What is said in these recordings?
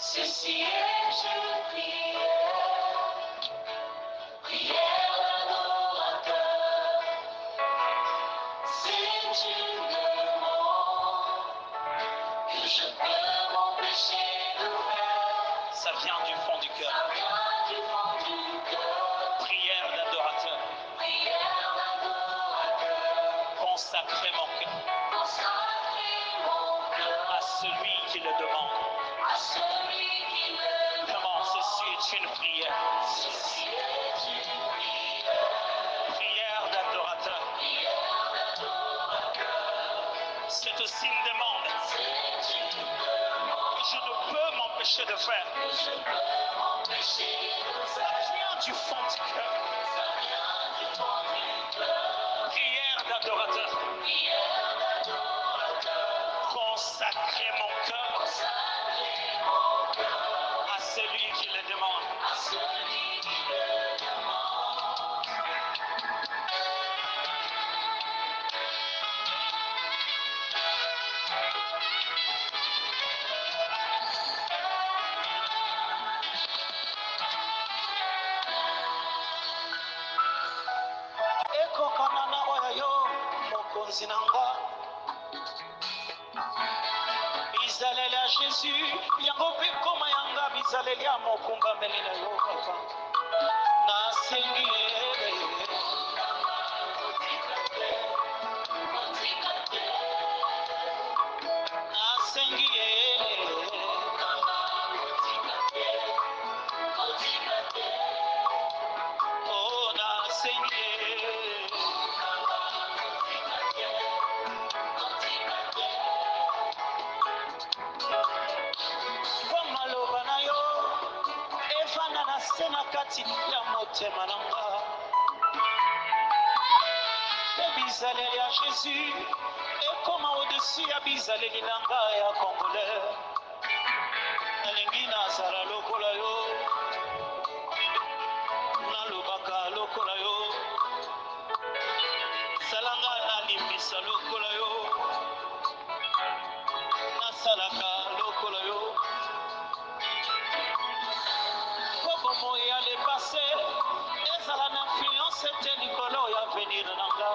Ceci est une prière, prière d'adorateur. C'est une demande que je peux m'empêcher de faire. Ça vient du fond du cœur. Ça vient du fond du cœur. Prière d'adorateur. Prière d'adorateur. Consacrer mon cœur Consacrer mon cœur à celui qui le demande. à celui qui me Comment ceci est une prière. Ceci est une prière, Prière d'adorateur. prière d'adorateur. C'est aussi une demande C'est une demande que je ne peux m'empêcher de faire. que je peux m'empêcher de Ça faire. vient du fond du cœur. Ça vient du fond du cœur. Prière d'adorateur. Prière d'adorateur. Consacrer mon cœur Consacrer mon cœur à celui qui le demande. à celui qui le demande. ekokana na oyo yo mokonzi na nga bizaleli ya jésus yango mpe koma yanga bizaleli ya mokumbameli na yo papa nasengi nasengi oh nasengi kwa maloba na yo efanda na se na kati ya motema na nga mpe bizaleli ya jésus ekoma au-dessus ya bizaleli na nga ya congolais nalingi nazala lokola yo nalobaka lokola yo salanga nalimbisa lokola yo nasalaka lokola yo po bomoi ya lepase ezala na influence te likolo ya venir na nga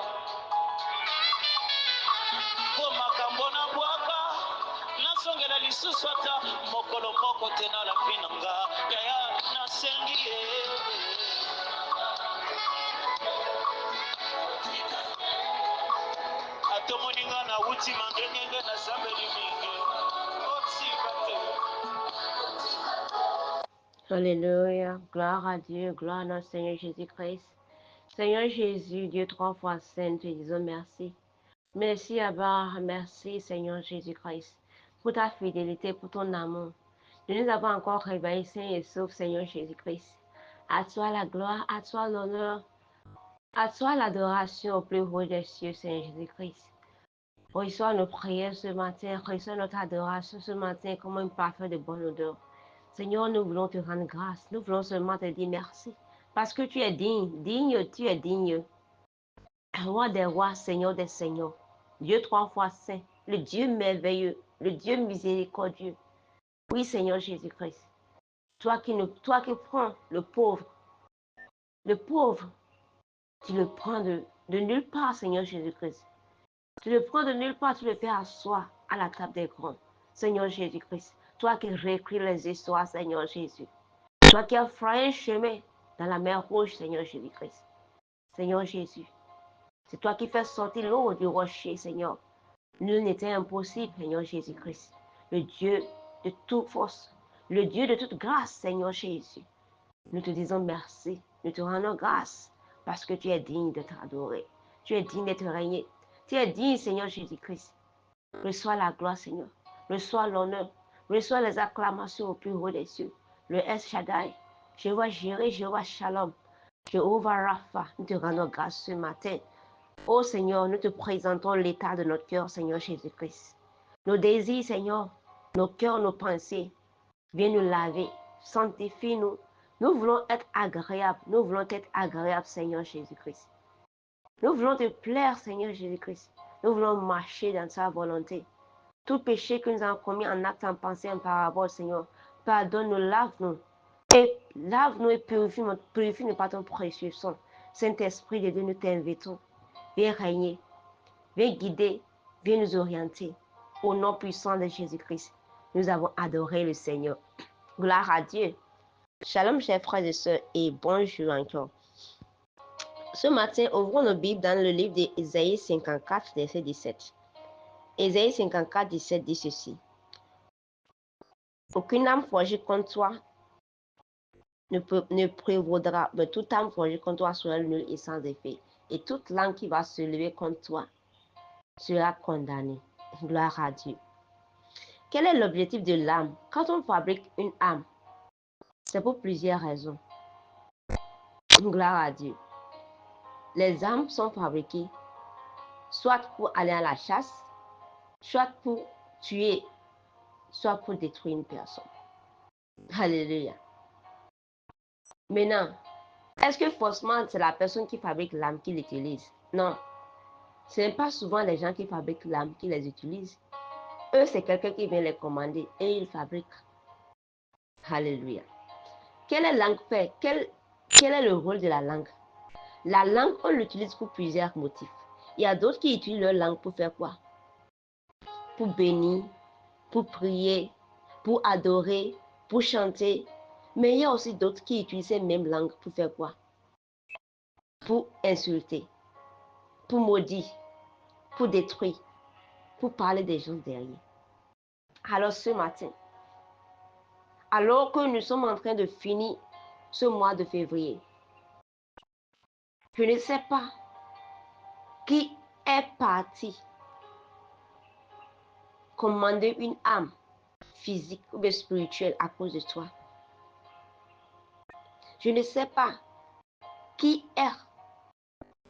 po makambo na bwaka nazongela lisusu ata mokolo moko te na lavi na nga yaya nasengi ye atomoni nga nauti mangengenge nasambeli mingi otika te. Alléluia. Gloire à Dieu. Gloire à notre Seigneur Jésus-Christ. Seigneur Jésus, Dieu trois fois saint, te disons merci. Merci Abba, merci Seigneur Jésus-Christ pour ta fidélité, pour ton amour. De nous avoir encore réveillés saints et saufs, Seigneur Jésus-Christ. À toi la gloire, à toi l'honneur, à toi l'adoration au plus haut des cieux, Seigneur Jésus-Christ. Reçois nos prières ce matin, reçois notre adoration ce matin comme un parfum de bonne odeur. Seigneur, nous voulons te rendre grâce. Nous voulons seulement te dire merci. Parce que tu es digne, tu es digne. Roi des rois, Seigneur des seigneurs. Dieu trois fois saint, le Dieu merveilleux, le Dieu miséricordieux. Oui, Seigneur Jésus-Christ. Toi qui prends le pauvre, tu le prends de nulle part, Seigneur Jésus-Christ. Tu le prends de nulle part, tu le fais asseoir à la table des grands. Seigneur Jésus-Christ, toi qui réécris les histoires, Seigneur Jésus. Toi qui as frayé un chemin dans la mer rouge, Seigneur Jésus-Christ. Seigneur Jésus, c'est toi qui fais sortir l'eau du rocher, Seigneur. Nul n'était impossible, Seigneur Jésus-Christ. Le Dieu de toute force, le Dieu de toute grâce, Seigneur Jésus. Nous te disons merci, nous te rendons grâce parce que tu es digne de t'adorer. Tu es digne de te régner. Tu es digne, Seigneur Jésus-Christ. Reçois la gloire, Seigneur. Reçois l'honneur. Reçois les acclamations au plus haut des cieux. Le El Shaddai, Jéhovah Jireh, Jéhovah Shalom, Jéhovah Rapha, nous te rendons grâce ce matin. Ô Seigneur, nous te présentons l'état de notre cœur, Seigneur Jésus-Christ. Nos désirs, Seigneur, nos cœurs, nos pensées, viens nous laver, sanctifie-nous. Nous voulons être agréables, nous voulons être agréables, Seigneur Jésus-Christ. Nous voulons te plaire, Seigneur Jésus-Christ. Nous voulons marcher dans ta volonté. Tout péché que nous avons commis en acte, en pensée, en parabole, Seigneur, pardonne-nous, lave-nous. Et lave-nous et purifie-nous par ton précieux sang. Saint-Esprit de Dieu, nous t'invitons. Viens régner, viens guider, viens nous orienter. Au nom puissant de Jésus-Christ, nous avons adoré le Seigneur. Gloire à Dieu. Shalom, chers frères et sœurs, et bonjour encore. Ce matin, ouvrons nos Bibles dans le livre d'Ésaïe 54, verset 17. Ésaïe 54, 17 dit ceci. Aucune âme forgée contre toi ne prévaudra, mais toute âme forgée contre toi sera nulle et sans effet. Et toute langue qui va se lever contre toi sera condamnée. Gloire à Dieu. Quel est l'objectif de l'âme? Quand on fabrique une âme, c'est pour plusieurs raisons. Gloire à Dieu. Les âmes sont fabriquées soit pour aller à la chasse, soit pour tuer, soit pour détruire une personne. Alléluia. Maintenant, est-ce que forcément c'est la personne qui fabrique l'âme qui l'utilise? Non. Ce n'est pas souvent les gens qui fabriquent l'âme qui les utilisent. Eux, c'est quelqu'un qui vient les commander et ils fabriquent. Alléluia. Quelle est la langue fait? Quel est le rôle de la langue? La langue, on l'utilise pour plusieurs motifs. Il y a d'autres qui utilisent leur langue pour faire quoi? Pour bénir, pour prier, pour adorer, pour chanter. Mais il y a aussi d'autres qui utilisent ces mêmes langues pour faire quoi? Pour insulter, pour maudire, pour détruire, pour parler des gens derrière. Alors ce matin, alors que nous sommes en train de finir ce mois de février, je ne sais pas qui est parti commander une âme physique ou spirituelle à cause de toi. Je ne sais pas qui est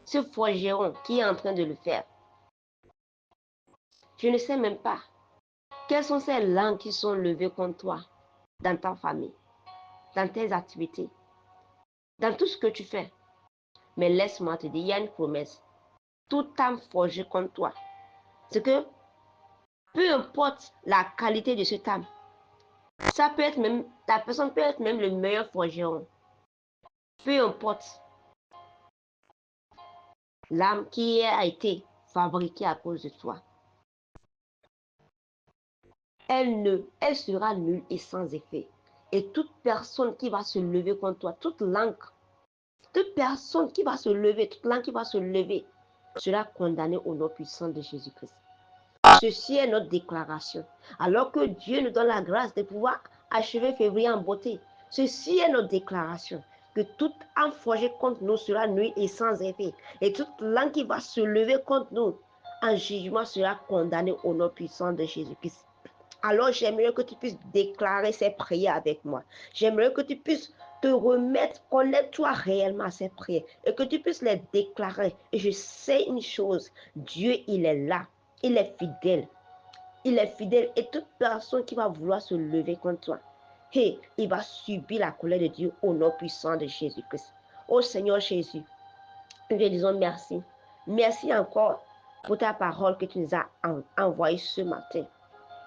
ce forgeron qui est en train de le faire. Je ne sais même pas quelles sont ces langues qui sont levées contre toi dans ta famille, dans tes activités, dans tout ce que tu fais. Mais laisse-moi te dire, il y a une promesse. Toute âme forgée contre toi, c'est que peu importe la qualité de cette âme, ça peut être même, la personne peut être même le meilleur forgeron. Peu importe l'âme qui a été fabriquée à cause de toi, elle sera nulle et sans effet. Et toute personne qui va se lever contre toi, toute personne qui va se lever, toute langue qui va se lever, sera condamnée au nom puissant de Jésus-Christ. Ceci est notre déclaration. Alors que Dieu nous donne la grâce de pouvoir achever février en beauté. Ceci est notre déclaration. Que toute âme forgée contre nous sera nulle et sans effet. Et toute langue qui va se lever contre nous en jugement sera condamnée au nom puissant de Jésus-Christ. Alors j'aimerais que tu puisses déclarer ces prières avec moi. J'aimerais que tu puisses te remettre, connecte-toi réellement à ces prières et que tu puisses les déclarer. Et je sais une chose, Dieu, il est là. Il est fidèle. Il est fidèle et toute personne qui va vouloir se lever contre toi, hey, il va subir la colère de Dieu au nom puissant de Jésus-Christ. Oh Seigneur Jésus, nous te disons merci. Merci encore pour ta parole que tu nous as envoyée ce matin.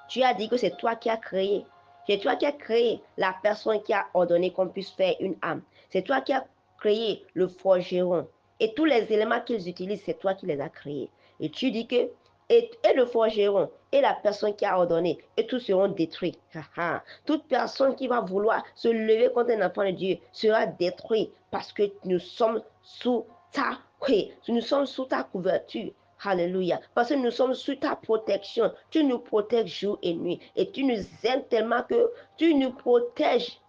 Tu as dit que c'est toi qui as créé. C'est toi qui as créé la personne qui a ordonné qu'on puisse faire une âme. C'est toi qui as créé le forgeron. Et tous les éléments qu'ils utilisent, c'est toi qui les as créés. Et tu dis que et le forgeron et la personne qui a ordonné, et tous seront détruits. Toute personne qui va vouloir se lever contre un enfant de Dieu sera détruite parce que nous sommes sous ta couverture. Alléluia. Parce que nous sommes sous ta protection. Tu nous protèges jour et nuit. Et tu nous aimes tellement que tu nous protèges.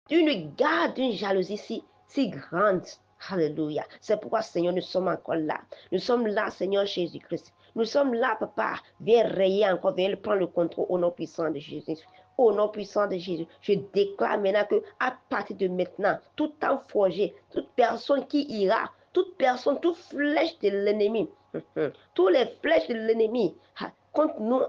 Tu nous gardes d'une jalousie si grande. Alléluia. C'est pourquoi, Seigneur, nous sommes encore là. Nous sommes là, Seigneur Jésus-Christ. Nous sommes là, Papa. Viens rayer encore. Viens prendre le contrôle au nom puissant de Jésus. Au nom puissant de Jésus, je déclare maintenant que à partir de maintenant, tout temps forgé, toute personne qui ira, toute personne, toute flèche de l'ennemi, tous les flèches de l'ennemi contre nous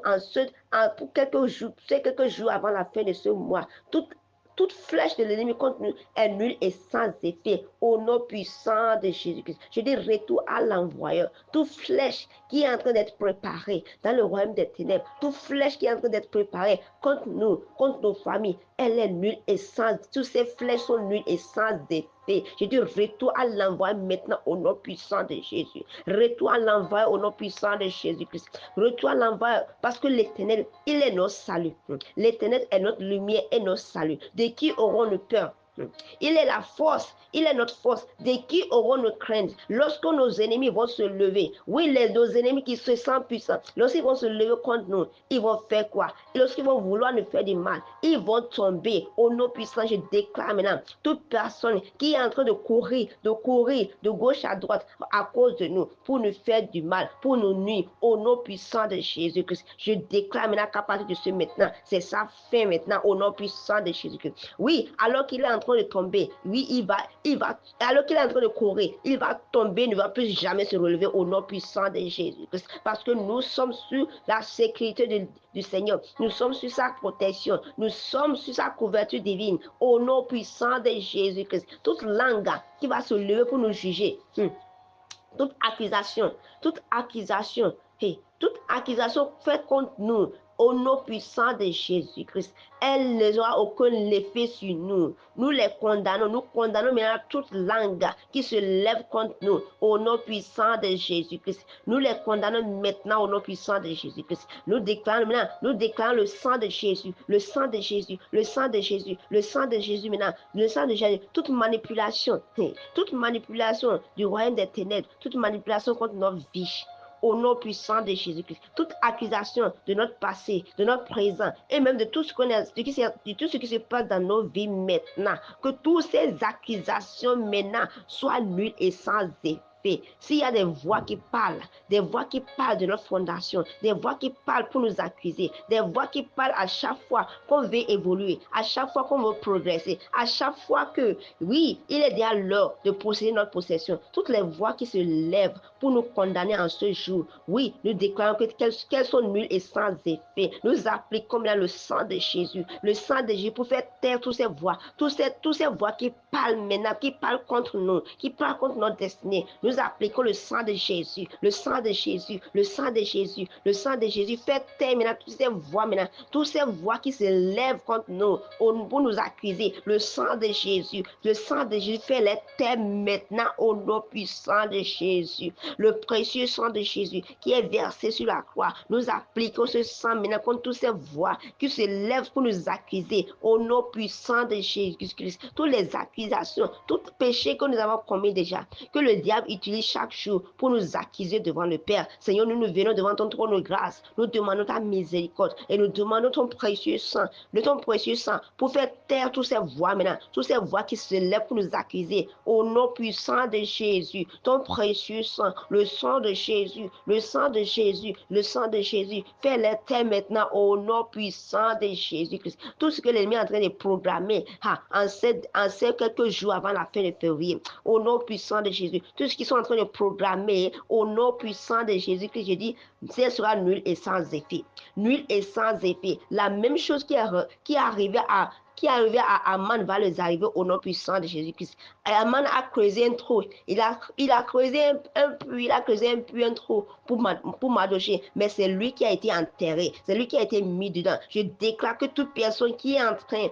pour quelques jours avant la fin de ce mois, toute toute flèche de l'ennemi contre nous est nulle et sans effet. Au nom puissant de Jésus-Christ, je dis retour à l'envoyeur. Toute flèche qui est en train d'être préparée dans le royaume des ténèbres, toute flèche qui est en train d'être préparée contre nous, contre nos familles, elle est nulle et sans. Toutes ces flèches sont nulles et sans effet. Je dis retour à l'envoyeur maintenant au nom puissant de Jésus. Retour à l'envoyeur au nom puissant de Jésus-Christ. Retour à l'envoyeur parce que l'Éternel, il est notre salut. L'Éternel est notre lumière et notre salut. De qui aurons-nous peur? Il est la force, il est notre force. De qui aurons-nous crainte lorsque nos ennemis vont se lever? Oui, nos ennemis qui se sentent puissants, lorsqu'ils vont se lever contre nous, ils vont faire quoi? Lorsqu'ils vont vouloir nous faire du mal, ils vont tomber. Au nom puissant, je déclare maintenant, toute personne qui est en train de courir de gauche à droite à cause de nous, pour nous faire du mal, pour nous nuire, au nom puissant de Jésus-Christ, je déclare maintenant qu'à partir de ce maintenant, c'est sa fin maintenant, au nom puissant de Jésus-Christ. Oui, alors qu'il est en train de tomber, oui, il va, alors qu'il est en train de courir, il va tomber, ne va plus jamais se relever au nom puissant de Jésus-Christ, parce que nous sommes sur la sécurité du Seigneur, nous sommes sur sa protection, nous sommes sur sa couverture divine, au nom puissant de Jésus-Christ. Toute langue qui va se lever pour nous juger, toute accusation faite contre nous, au nom puissant de Jésus-Christ, elle n'aura aucun effet sur nous. Nous les condamnons, maintenant toute langue qui se lève contre nous, au nom puissant de Jésus-Christ. Nous les condamnons maintenant au nom puissant de Jésus-Christ. Nous déclarons le sang de Jésus, le sang de Jésus, le sang de Jésus, le sang de Jésus maintenant, le sang de Jésus. Toute manipulation du royaume des ténèbres, toute manipulation contre notre vie, au nom puissant de Jésus-Christ, toute accusation de notre passé, de notre présent, et même de tout ce qui se passe dans nos vies maintenant, que toutes ces accusations maintenant soient nulles et sans effet. S'il y a des voix qui parlent de notre fondation, des voix qui parlent pour nous accuser, des voix qui parlent à chaque fois qu'on veut évoluer, à chaque fois qu'on veut progresser, à chaque fois que, oui, il est déjà l'heure de posséder notre possession, toutes les voix qui se lèvent pour nous condamner en ce jour, oui, nous déclarons qu'elles sont nulles et sans effet. Nous appliquons là le sang de Jésus pour faire taire toutes ces voix, toutes ces voix qui parlent maintenant, qui parlent contre nous, qui parlent contre notre destinée. Nous appliquons le sang de Jésus, le sang de Jésus, le sang de Jésus, le sang de Jésus. Faites taire maintenant toutes ces voix qui se lèvent contre nous pour nous accuser. Le sang de Jésus, fait-les taire maintenant au nom puissant de Jésus. Le précieux sang de Jésus qui est versé sur la croix. Nous appliquons ce sang maintenant contre toutes ces voix qui se lèvent pour nous accuser au nom puissant de Jésus-Christ. Toutes les accusations, tout péché que nous avons commis déjà, que le diable utilise chaque jour pour nous accuser devant le Père. Seigneur, nous venons devant ton trône de grâce. Nous demandons ta miséricorde et nous demandons ton précieux sang, pour faire taire toutes ces voix maintenant, toutes ces voix qui se lèvent pour nous accuser au nom puissant de Jésus. Ton précieux sang, le sang de Jésus, le sang de Jésus, le sang de Jésus. Fais-les taire maintenant au nom puissant de Jésus-Christ. Tout ce que l'ennemi est en train de programmer en ces quelques jours avant la fin de février, au nom puissant de Jésus. Tout ce qu'ils sont en train de programmer au nom puissant de Jésus-Christ, je dis, ce sera nul et sans effet. Nul et sans effet. La même chose qui est arrivée à Aman va les arriver au nom puissant de Jésus-Christ. Aman a creusé un trou. Il a creusé un puits, un trou pour Mardochée. Mais c'est lui qui a été enterré. C'est lui qui a été mis dedans. Je déclare que toute personne qui est en train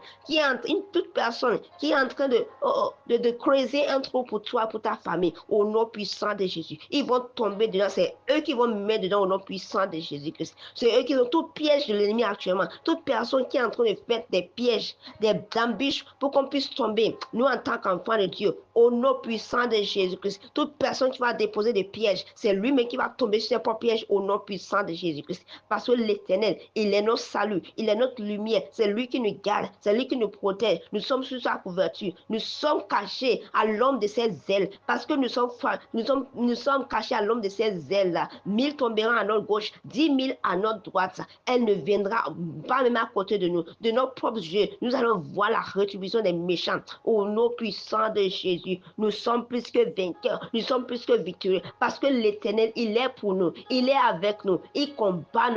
de creuser un trou pour toi, pour ta famille, au nom puissant de Jésus, ils vont tomber dedans. C'est eux qui vont mettre dedans au nom puissant de Jésus-Christ. C'est eux qui ont tout piège de l'ennemi actuellement. Toute personne qui est en train de faire des pièges, des embûches pour qu'on puisse tomber, nous en tant qu'enfants de Dieu, au nom puissant de Jésus-Christ, toute personne qui va déposer des pièges, c'est lui-même qui va tomber sur ses propres pièges au nom puissant de Jésus-Christ, parce que l'Éternel, il est notre salut, il est notre lumière, c'est lui qui nous garde, c'est lui qui nous protège, nous sommes sous sa couverture, nous sommes cachés à l'ombre de ses ailes, parce que nous sommes cachés à l'ombre de ses ailes-là. 1000 tomberont à notre gauche, 10 000 à notre droite, elle ne viendra pas même à côté de nous, de nos propres yeux, nous allons voir la rétribution des méchants. Au nom puissant de Jésus, nous sommes plus que vainqueurs, nous sommes plus que victorieux, parce que l'Éternel, il est pour nous, il est avec nous, il combat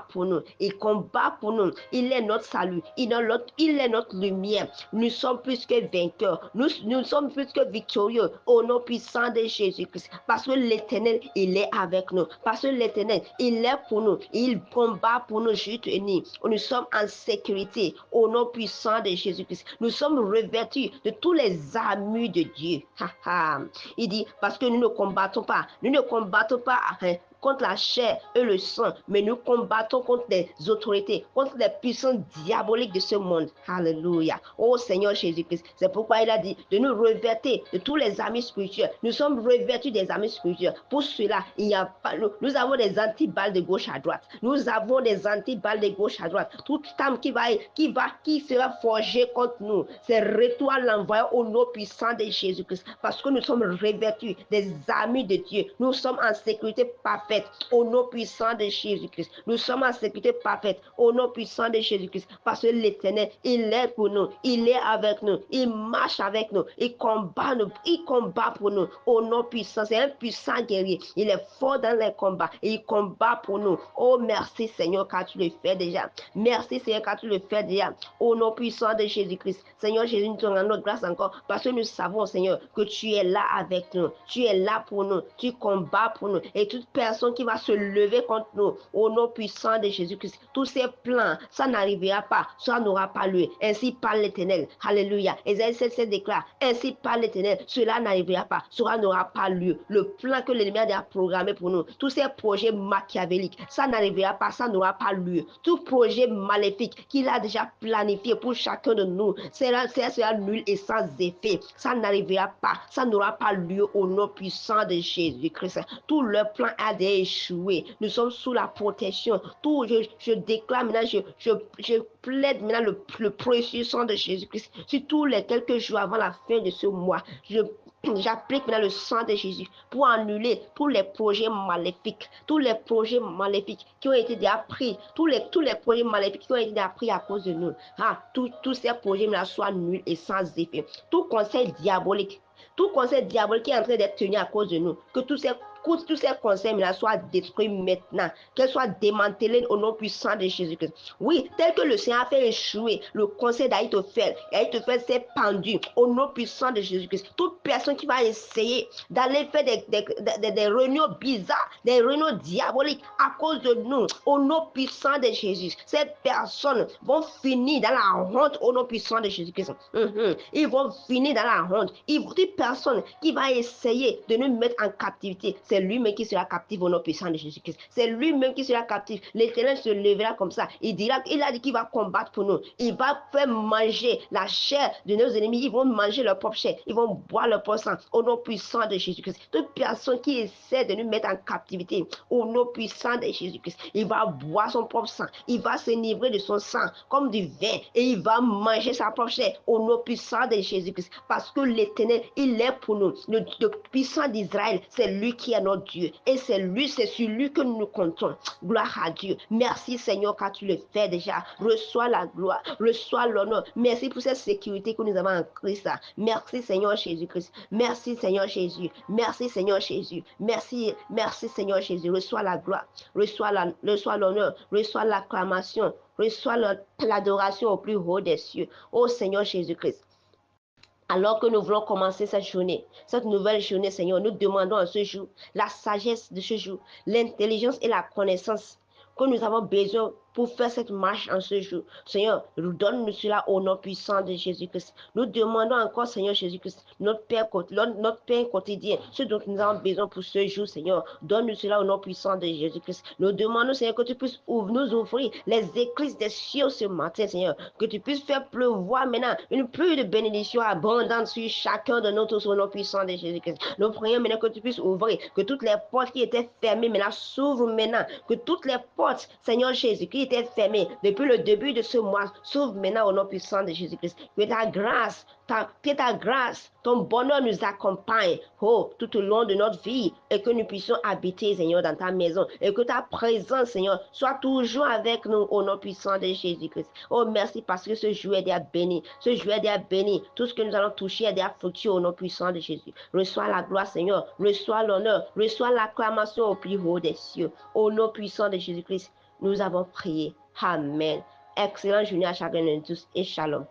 pour nous, il combat pour nous, il est notre salut, il est notre lumière. Nous sommes plus que vainqueurs, nous sommes plus que victorieux, au nom puissant de Jésus-Christ, parce que l'Éternel, il est avec nous, parce que l'Éternel, il est pour nous, il combat pour nous juste et nuit. Nous sommes en sécurité, au nom puissant de Jésus-Christ. Nous sommes revêtus de tous les armures de Dieu. Il dit, parce que nous ne combattons pas contre la chair et le sang, mais nous combattons contre les autorités, contre les puissances diaboliques de ce monde. Alléluia. Oh Seigneur Jésus-Christ, c'est pourquoi il a dit de nous revêtir de tous les armes spirituelles. Nous sommes revêtus des armes spirituelles. Pour cela, il n'y a pas, nous avons des antiballes de gauche à droite. Nous avons des antiballes de gauche à droite. Toute âme qui sera forgée contre nous, c'est retour à l'envoyer au nom puissant de Jésus-Christ, parce que nous sommes revêtus des armures de Dieu. Nous sommes en sécurité parfaite au nom puissant de Jésus-Christ. Nous sommes en sécurité parfaite au nom puissant de Jésus-Christ, parce que l'Éternel, il est pour nous, il est avec nous, il marche avec nous, il combat pour nous au nom puissant. C'est un puissant guerrier, il est fort dans les combats et il combat pour nous. Oh merci Seigneur, car tu le fais déjà. Merci Seigneur, car tu le fais déjà au nom puissant de Jésus-Christ. Seigneur Jésus, nous te rendons grâce encore, parce que nous savons Seigneur que tu es là avec nous, tu es là pour nous, tu combats pour nous, et toute personne qui va se lever contre nous au nom puissant de Jésus-Christ, tous ces plans, ça n'arrivera pas, ça n'aura pas lieu. Ainsi parle l'Éternel. Alléluia. Ésaïe 7 déclare, ainsi parle l'Éternel, cela n'arrivera pas, cela n'aura pas lieu. Le plan que l'ennemi a programmé pour nous, tous ces projets machiavéliques, ça n'arrivera pas, ça n'aura pas lieu. Tout projet maléfique qu'il a déjà planifié pour chacun de nous, sera nul et sans effet. Ça n'arrivera pas, ça n'aura pas lieu au nom puissant de Jésus-Christ. Tout le plan a déjà échoué. Nous sommes sous la protection. Tout, je déclare maintenant, je plaide maintenant le précieux sang de Jésus-Christ sur tous les quelques jours avant la fin de ce mois. J'applique maintenant le sang de Jésus pour annuler tous les projets maléfiques, qui ont été déjà pris, tous les projets maléfiques qui ont été déjà pris à cause de nous. Tous ces projets là soient nuls et sans effet. Tout conseil diabolique qui est en train d'être tenu à cause de nous, que tous ces conseils là soient détruits maintenant, qu'elles soient démantelées au nom puissant de Jésus-Christ. Oui, tel que le Seigneur a fait échouer le conseil d'Ahithophel, et Ahithophel s'est pendu au nom puissant de Jésus-Christ. Toute personne qui va essayer d'aller faire des réunions bizarres, des réunions diaboliques à cause de nous, au nom puissant de Jésus, ces personnes vont finir dans la honte au nom puissant de Jésus-Christ. Ils vont finir dans la honte. Toute personne qui va essayer de nous mettre en captivité, c'est lui-même qui sera captif au nom puissant de Jésus-Christ. C'est lui-même qui sera captif. L'Éternel se lèvera comme ça. Il a dit qu'il va combattre pour nous. Il va faire manger la chair de nos ennemis. Ils vont manger leur propre chair. Ils vont boire leur propre sang au nom puissant de Jésus-Christ. Toute personne qui essaie de nous mettre en captivité au nom puissant de Jésus-Christ, il va boire son propre sang. Il va s'enivrer de son sang comme du vin et il va manger sa propre chair au nom puissant de Jésus-Christ. Parce que l'Éternel, il est pour nous. Le puissant d'Israël, c'est lui qui est notre Dieu. Et c'est sur lui que nous comptons. Gloire à Dieu. Merci Seigneur, car tu le fais déjà. Reçois la gloire, reçois l'honneur. Merci pour cette sécurité que nous avons en Christ. Merci Seigneur Jésus-Christ. Merci Seigneur Jésus. Merci Seigneur Jésus. Merci Seigneur Jésus. Reçois la gloire, reçois l'honneur, reçois l'acclamation, reçois l'adoration au plus haut des cieux. Ô Seigneur Jésus-Christ. Alors que nous voulons commencer cette journée, cette nouvelle journée, Seigneur, nous demandons à ce jour la sagesse de ce jour, l'intelligence et la connaissance que nous avons besoin pour faire cette marche en ce jour. Seigneur, donne-nous cela au nom puissant de Jésus-Christ. Nous demandons encore, Seigneur Jésus-Christ, notre Père quotidien, ce dont nous avons besoin pour ce jour, Seigneur. Donne-nous cela au nom puissant de Jésus-Christ. Nous demandons, Seigneur, que tu puisses nous ouvrir les écluses des cieux ce matin, Seigneur. Que tu puisses faire pleuvoir maintenant une pluie de bénédictions abondantes sur chacun de nous tous au nom puissant de Jésus-Christ. Nous prions maintenant que tu puisses ouvrir, que toutes les portes qui étaient fermées maintenant s'ouvrent maintenant. Que toutes les portes, Seigneur Jésus-Christ, qui était fermée depuis le début de ce mois s'ouvre maintenant au nom puissant de Jésus-Christ. Que ta grâce, ton bonheur nous accompagne tout au long de notre vie et que nous puissions habiter, Seigneur, dans ta maison et que ta présence, Seigneur, soit toujours avec nous au nom puissant de Jésus-Christ. Oh, merci parce que ce jour est déjà béni. Ce jour est déjà béni. Tout ce que nous allons toucher est déjà fructueux au nom puissant de Jésus. Reçois la gloire, Seigneur. Reçois l'honneur. Reçois l'acclamation au plus haut des cieux. Au nom puissant de Jésus-Christ, nous avons prié. Amen. Excellente journée à chacun de tous et shalom.